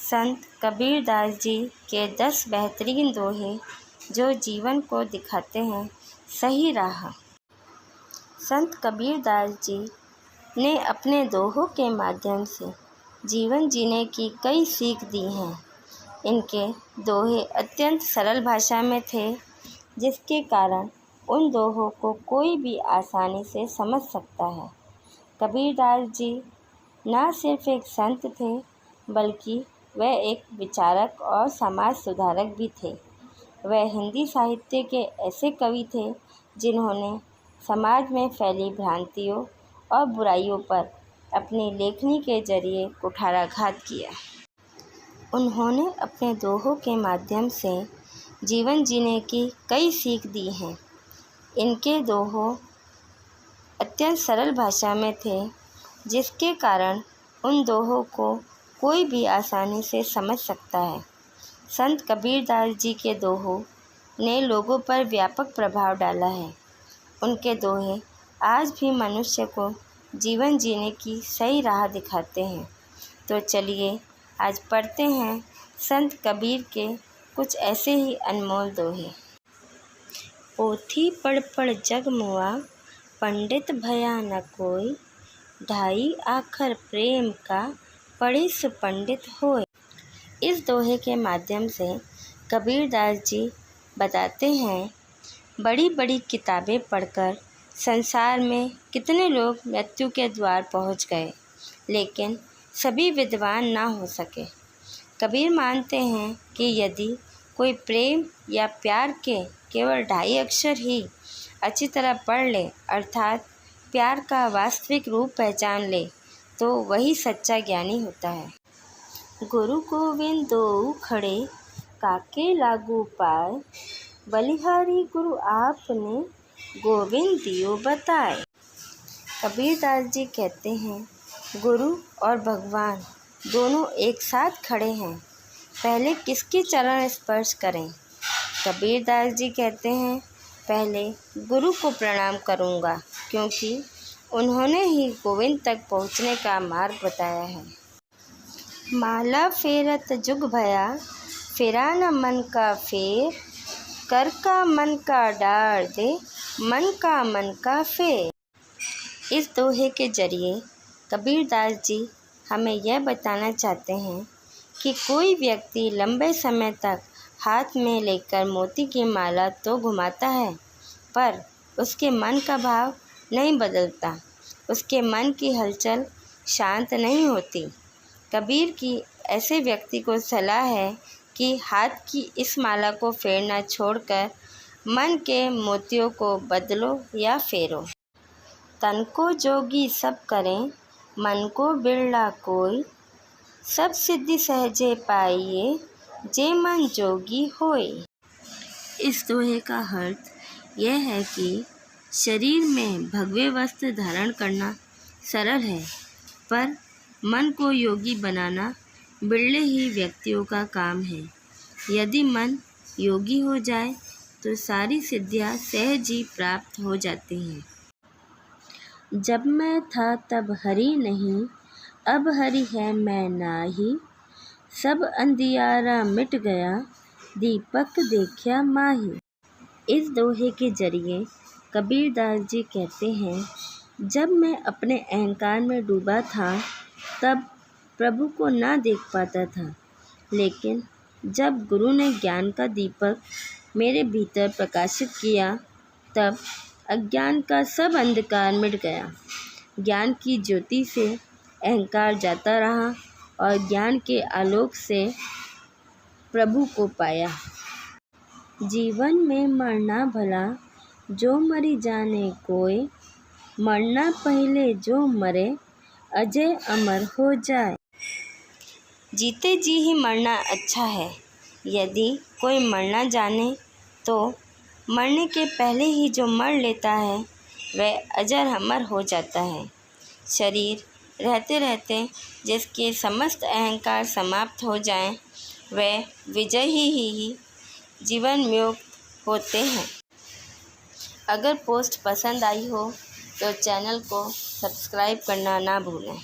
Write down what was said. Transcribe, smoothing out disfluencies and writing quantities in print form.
संत कबीरदास जी के 10 बेहतरीन दोहे जो जीवन को दिखाते हैं सही राह। संत कबीरदास जी ने अपने दोहों के माध्यम से जीवन जीने की कई सीख दी हैं। इनके दोहे अत्यंत सरल भाषा में थे, जिसके कारण उन दोहों को कोई भी आसानी से समझ सकता है। कबीरदास जी न सिर्फ एक संत थे, बल्कि वह एक विचारक और समाज सुधारक भी थे। वह हिंदी साहित्य के ऐसे कवि थे जिन्होंने समाज में फैली भ्रांतियों और बुराइयों पर अपनी लेखनी के जरिए कुठाराघात किया। उन्होंने अपने दोहों के माध्यम से जीवन जीने की कई सीख दी हैं। इनके दोहों अत्यंत सरल भाषा में थे, जिसके कारण उन दोहों को कोई भी आसानी से समझ सकता है। संत कबीरदास जी के दोहों ने लोगों पर व्यापक प्रभाव डाला है। उनके दोहे आज भी मनुष्य को जीवन जीने की सही राह दिखाते हैं। तो चलिए आज पढ़ते हैं संत कबीर के कुछ ऐसे ही अनमोल दोहे। पोथी पढ़ पढ़ जग मुआ, पंडित भया न कोई, ढाई आखर प्रेम का, पढ़े सो पंडित होए। इस दोहे के माध्यम से कबीरदास जी बताते हैं, बड़ी बड़ी किताबें पढ़कर संसार में कितने लोग मृत्यु के द्वार पहुंच गए, लेकिन सभी विद्वान ना हो सके। कबीर मानते हैं कि यदि कोई प्रेम या प्यार के केवल 2.5 अक्षर ही अच्छी तरह पढ़ ले, अर्थात प्यार का वास्तविक रूप पहचान ले, तो वही सच्चा ज्ञानी होता है। गुरु गोविंद दो खड़े, काके लागू पाए, बलिहारी गुरु आपने, गोविंद दियो बताए। कबीरदास जी कहते हैं, गुरु और भगवान दोनों एक साथ खड़े हैं, पहले किसके चरण स्पर्श करें। कबीरदास जी कहते हैं, पहले गुरु को प्रणाम करूँगा, क्योंकि उन्होंने ही गोविंद तक पहुँचने का मार्ग बताया है। माला फेरत जुग भया, फिरा न मन का फेर, कर का मन का डार दे, मन का फेर। इस दोहे के जरिए कबीरदास जी हमें यह बताना चाहते हैं कि कोई व्यक्ति लंबे समय तक हाथ में लेकर मोती की माला तो घुमाता है, पर उसके मन का भाव नहीं बदलता, उसके मन की हलचल शांत नहीं होती। कबीर की ऐसे व्यक्ति को सलाह है कि हाथ की इस माला को फेरना छोड़कर मन के मोतियों को बदलो या फेरो। तन को जोगी सब करें, मन को बिरला कोई, सब सिद्धि सहजे पाइए, जे मन जोगी होए। इस दोहे का अर्थ यह है कि शरीर में भगवे वस्त्र धारण करना सरल है, पर मन को योगी बनाना बिरले ही व्यक्तियों का काम है। यदि मन योगी हो जाए तो सारी सिद्धियां सहज ही प्राप्त हो जाती हैं। जब मैं था तब हरि नहीं, अब हरि है मैं नाही, सब अंधियारा मिट गया, दीपक देखा माही। इस दोहे के जरिए कबीरदास जी कहते हैं, जब मैं अपने अहंकार में डूबा था तब प्रभु को ना देख पाता था, लेकिन जब गुरु ने ज्ञान का दीपक मेरे भीतर प्रकाशित किया, तब अज्ञान का सब अंधकार मिट गया। ज्ञान की ज्योति से अहंकार जाता रहा और ज्ञान के आलोक से प्रभु को पाया। जीवन में मरना भला, जो मरी जाने कोय, मरना पहले जो मरे, अजय अमर हो जाए। जीते जी ही मरना अच्छा है। यदि कोई मरना जाने तो मरने के पहले ही जो मर लेता है वह अजर अमर हो जाता है। शरीर रहते रहते जिसके समस्त अहंकार समाप्त हो जाएं, वह विजयी ही जीवन मुक्त होते हैं। अगर पोस्ट पसंद आई हो तो चैनल को सब्सक्राइब करना ना भूलें।